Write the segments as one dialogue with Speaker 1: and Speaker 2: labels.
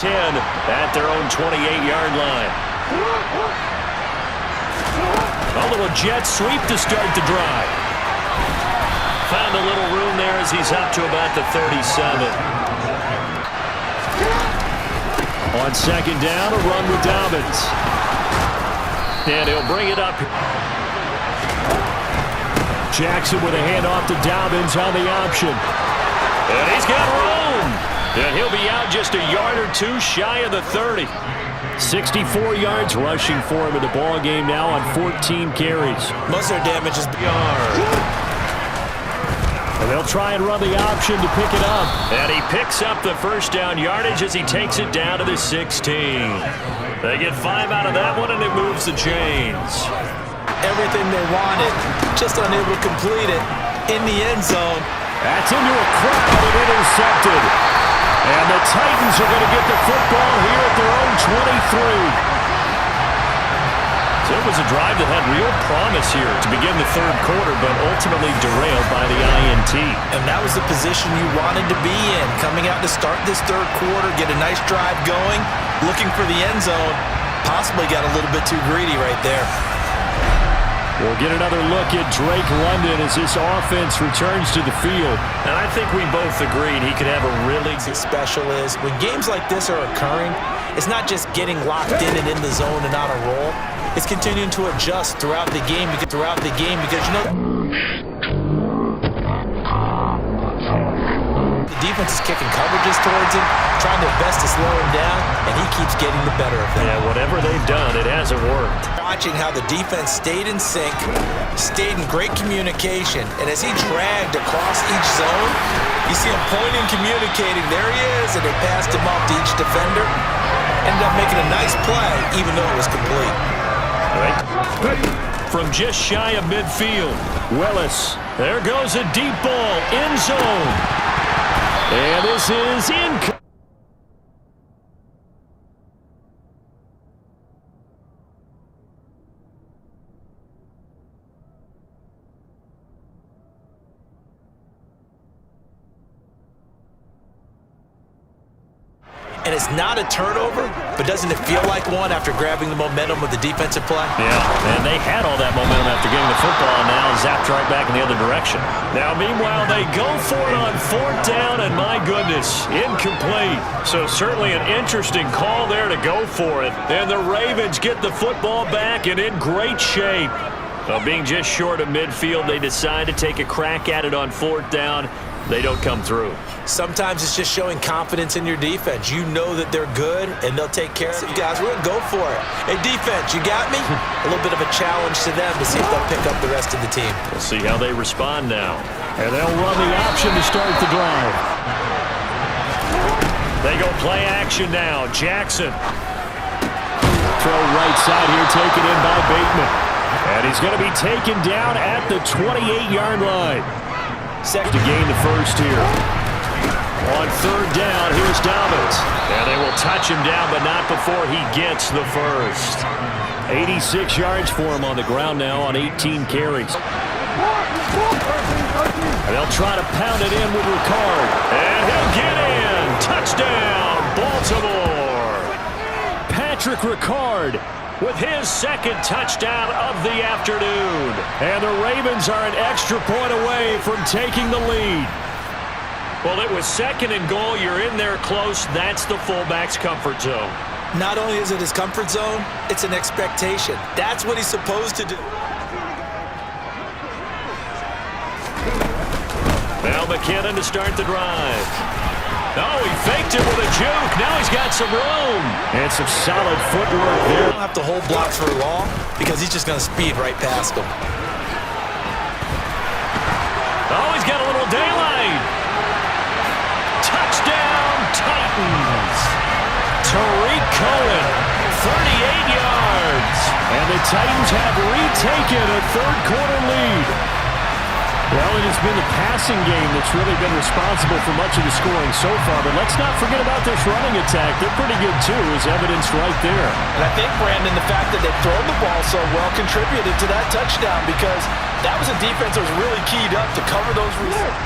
Speaker 1: 10 at their own 28-yard line. A little jet sweep to start the drive. Found a little room there as he's up to about the 37. On second down, a run with Dobbins. And he'll bring it up. Jackson with a handoff to Dobbins on the option. And he's got room. And he'll be out just a yard or two shy of the 30. 64 yards rushing for him in the ball game now on 14 carries.
Speaker 2: Most of their damage is
Speaker 1: yard. And they'll try and run the option to pick it up. And he picks up the first down yardage as he takes it down to the 16. They get 5 out of that one, and it moves the chains.
Speaker 2: Everything they wanted, just unable to complete it in the end zone.
Speaker 1: That's into a crowd and intercepted. And the Titans are going to get the football here at their own 23. So it was a drive that had real promise here to begin the third quarter, but ultimately derailed by the INT.
Speaker 2: And that was the position you wanted to be in, coming out to start this third quarter, get a nice drive going, looking for the end zone. Possibly got a little bit too greedy right there.
Speaker 1: We'll get another look at Drake London as this offense returns to the field. And I think we both agreed he could have a really
Speaker 2: special is when games like this are occurring, it's not just getting locked in and in the zone and on a roll. It's continuing to adjust throughout the game because you know the defense is kicking coverages towards him, trying their best to slow him down, and he keeps getting the better of them.
Speaker 1: Yeah, whatever they've done, it hasn't worked.
Speaker 2: Watching how the defense stayed in sync, stayed in great communication, and as he dragged across each zone, you see him pointing, communicating, there he is, and they passed him off to each defender. Ended up making a nice play, even though it was complete.
Speaker 1: From just shy of midfield, Willis. There goes a deep ball, end zone. And this is incomplete.
Speaker 2: And it's not a turnover, but doesn't it feel like one after grabbing the momentum of the defensive play?
Speaker 1: Yeah, and they had all that momentum after getting the football, and now zapped right back in the other direction. Now, meanwhile, they go for it on fourth down, and my goodness, incomplete. So certainly an interesting call there to go for it. And the Ravens get the football back and in great shape. Well, being just short of midfield, they decide to take a crack at it on fourth down. They don't come through.
Speaker 2: Sometimes it's just showing confidence in your defense. You know that they're good, and they'll take care of you guys. We're going to go for it. Hey, defense, you got me? A little bit of a challenge to them to see if they'll pick up the rest of the team.
Speaker 1: We'll see how they respond now. And they'll run the option to start the drive. They go play action now. Jackson. Throw right side here, taken in by Bateman. And he's going to be taken down at the 28-yard line. Second to gain the first here. On third down, here's Dobbins. And they will touch him down, but not before he gets the first. 86 yards for him on the ground now on 18 carries. And they'll try to pound it in with Ricard. And he'll get in. Touchdown, Baltimore. Patrick Ricard with his second touchdown of the afternoon. And the Ravens are an extra point away from taking the lead. Well, it was second and goal. You're in there close. That's the fullback's comfort zone.
Speaker 2: Not only is it his comfort zone, it's an expectation. That's what he's supposed to do.
Speaker 1: Now McKinnon to start the drive. Oh, he faked it with a juke. Now he's got some room. And some solid footwork there.
Speaker 2: Don't have to hold blocks for long because he's just going to speed right past him.
Speaker 1: Oh, he's got a little daylight. Touchdown, Titans. Tariq Cohen, 38 yards. And the Titans have retaken a third-quarter lead. Well, it has been the passing game that's really been responsible for much of the scoring so far. But let's not forget about this running attack. They're pretty good, too, as evidenced right there.
Speaker 2: And I think, Brandon, the fact that they've thrown the ball so well contributed to that touchdown because that was a defense that was really keyed up to cover those receivers.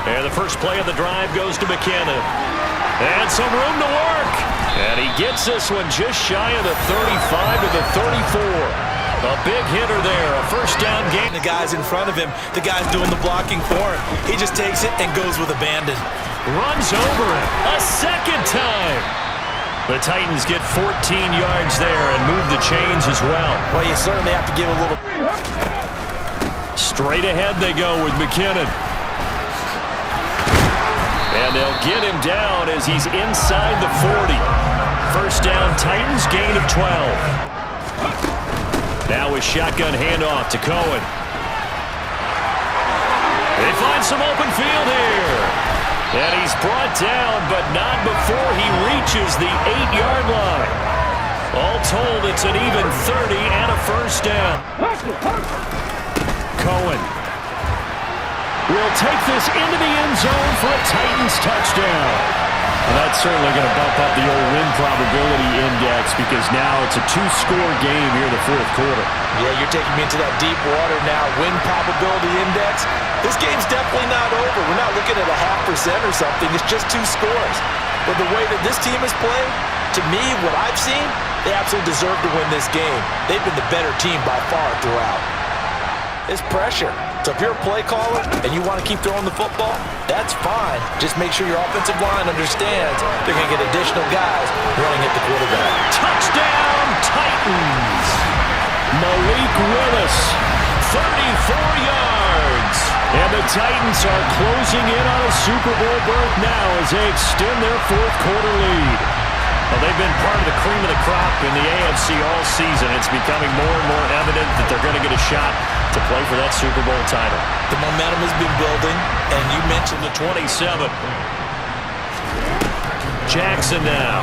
Speaker 1: And the first play of the drive goes to McKinnon. And some room to work. And he gets this one just shy of the 35 to the 34. A big hitter there, a first down game.
Speaker 2: The guy's in front of him. The guy's doing the blocking for him. He just takes it and goes with abandon.
Speaker 1: Runs over him a second time. The Titans get 14 yards there and move the chains as well.
Speaker 2: Well, you certainly have to give a little.
Speaker 1: Straight ahead they go with McKinnon. And they'll get him down as he's inside the 40. First down, Titans, gain of 12. Now a shotgun handoff to Cohen. They find some open field here. And he's brought down, but not before he reaches the 8-yard line. All told, it's an even 30 and a first down. Cohen will take this into the end zone for a Titans touchdown. Well, that's certainly going to bump up the old win probability index because now it's a 2-score game here in the fourth quarter.
Speaker 2: Yeah, you're taking me into that deep water now. Win probability index. This game's definitely not over. We're not looking at a 0.5% or something. It's just 2 scores. But the way that this team is playing, to me, what I've seen, they absolutely deserve to win this game. They've been the better team by far throughout. It's pressure. So if you're a play caller and you want to keep throwing the football, that's fine. Just make sure your offensive line understands they're going to get additional guys running at the quarterback.
Speaker 1: Touchdown, Titans! Malik Willis, 34 yards. And the Titans are closing in on a Super Bowl berth now as they extend their fourth quarter lead. Well, they've been part of the cream of the crop in the AFC all season. It's becoming more and more evident that they're going to get a shot to play for that Super Bowl title.
Speaker 2: The momentum has been building, and you mentioned
Speaker 1: the 27. Jackson now.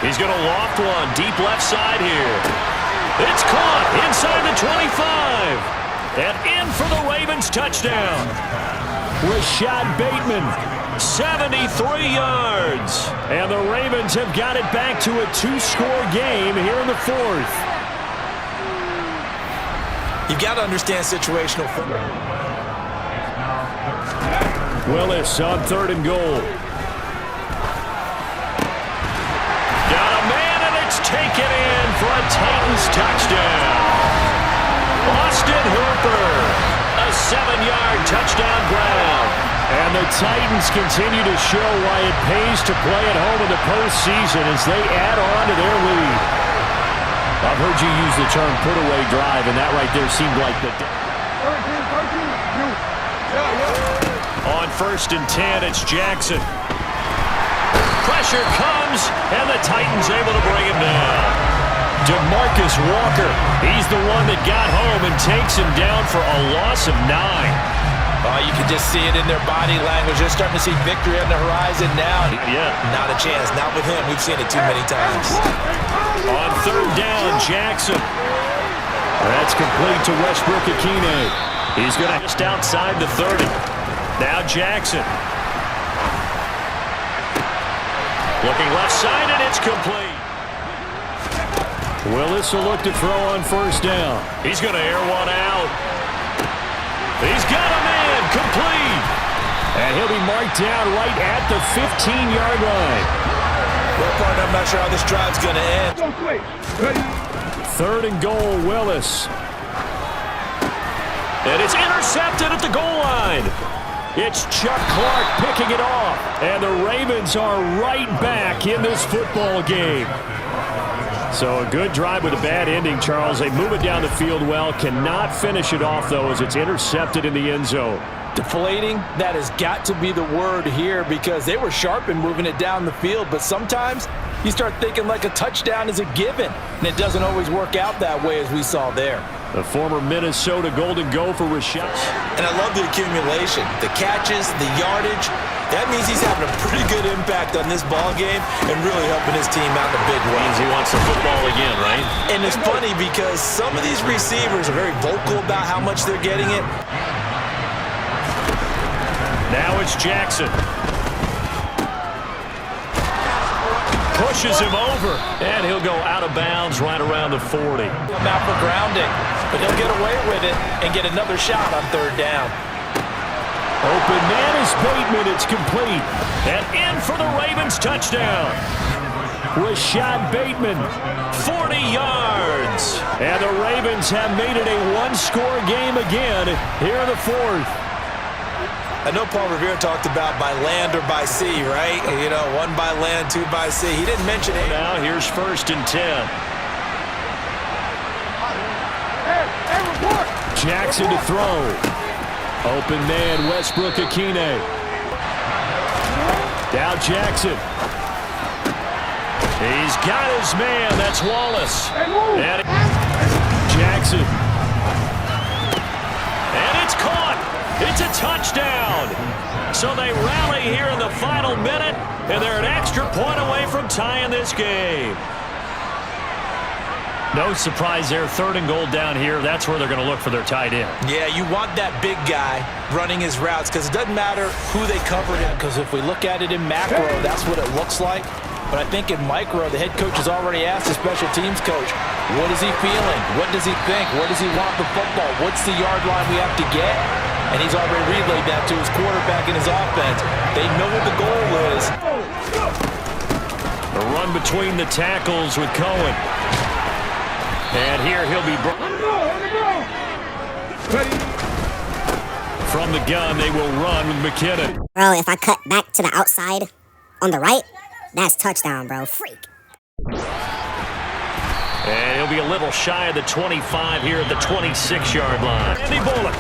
Speaker 1: He's going to loft one deep left side here. It's caught inside the 25. And in for the Ravens touchdown. Rashad Bateman, 73 yards. And the Ravens have got it back to a 2-score game here in the fourth.
Speaker 2: You've got to understand situational football.
Speaker 1: Willis on 3rd and goal. Got a man, and it's taken in for a Titans touchdown. Austin Hooper, a 7-yard touchdown grab. And the Titans continue to show why it pays to play at home in the postseason as they add on to their lead. I've heard you use the term put-away drive, and that right there seemed like the... On 1st and 10, it's Jackson. Pressure comes, and the Titans able to bring him down. DeMarcus Walker, he's the one that got home and takes him down for a loss of 9.
Speaker 2: Oh, you can just see it in their body language. They're starting to see victory on the horizon now.
Speaker 1: Yeah.
Speaker 2: Not a chance. Not with him. We've seen it too many times.
Speaker 1: On 3rd down, Jackson. That's complete to Westbrook Akine. He's going to just outside the 30. Now Jackson. Looking left side, and it's complete. Willis will look to throw on 1st down. He's going to air one out. He's got a man, complete. And he'll be marked down right at the 15-yard line.
Speaker 2: Well, partner, I'm not sure how this drive's going to end.
Speaker 1: 3rd and goal, Willis. And it's intercepted at the goal line. It's Chuck Clark picking it off. And the Ravens are right back in this football game. So a good drive with a bad ending, Charles. They move it down the field well. Cannot finish it off, though, as it's intercepted in the end zone.
Speaker 2: Deflating, that has got to be the word here because they were sharp in moving it down the field. But sometimes you start thinking like a touchdown is a given. And it doesn't always work out that way as we saw there.
Speaker 1: The former Minnesota Golden Gopher Rashad.
Speaker 2: And I love the accumulation, the catches, the yardage. That means he's having a pretty good impact on this ball game and really helping his team out in a big way.
Speaker 1: Means he wants the football again, right?
Speaker 2: And it's funny because some of these receivers are very vocal about how much they're getting it.
Speaker 1: Now it's Jackson. pushes him over, and he'll go out of bounds right around the 40.
Speaker 2: I'm out for grounding, but he'll get away with it and get another shot on third down.
Speaker 1: Open man is Bateman. It's complete. And in for the Ravens touchdown. Rashad Bateman, 40 yards. And the Ravens have made it a one-score game again here in the fourth.
Speaker 2: I know Paul Revere talked about by land or by sea, right? You know, one by land, two by sea. He didn't mention it.
Speaker 1: Now here's 1st and 10. Jackson to throw. Open man, Westbrook Akine. Down Jackson. He's got his man. That's Wallace. And Jackson. And it's caught. It's a touchdown. So they rally here in the final minute, and they're an extra point away from tying this game. No surprise there. 3rd and goal down here. That's where they're going to look for their tight end.
Speaker 2: Yeah, you want that big guy running his routes because it doesn't matter who they covered him. Because if we look at it in macro, that's what it looks like. But I think in micro, the head coach has already asked the special teams coach, what is he feeling? What does he think? Where does he want the football? What's the yard line we have to get? And he's already relayed that to his quarterback and his offense. They know what the goal is.
Speaker 1: A run between the tackles with Cohen. And here he'll be from the gun. They will run with McKinnon.
Speaker 3: Bro, if I cut back to the outside on the right, that's touchdown, bro. Freak.
Speaker 1: And he'll be a little shy of the 25 here at the 26-yard line. Andy Bullock.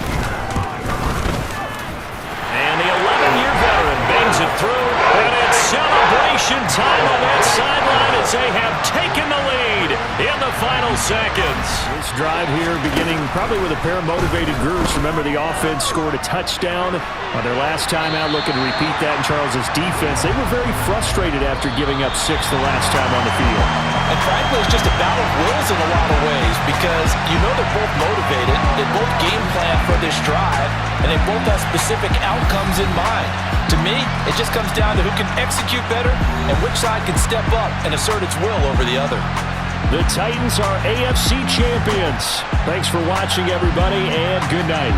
Speaker 1: And the 11-year veteran bangs it through. And it's celebration time on that sideline as they have taken the lead in the final seconds. This drive here beginning probably with a pair of motivated groups. Remember, the offense scored a touchdown on their last time out, looking to repeat that in Charles's defense. They were very frustrated after giving up 6 the last time on the field.
Speaker 2: And frankly, it's just a battle of wills in a lot of ways because you know they're both motivated. They both game plan for this drive, and they both have specific outcomes in mind. To me, it just comes down to who can execute better and which side can step up and assert its will over the other.
Speaker 1: The Titans are AFC champions. Thanks for watching, everybody, and good night.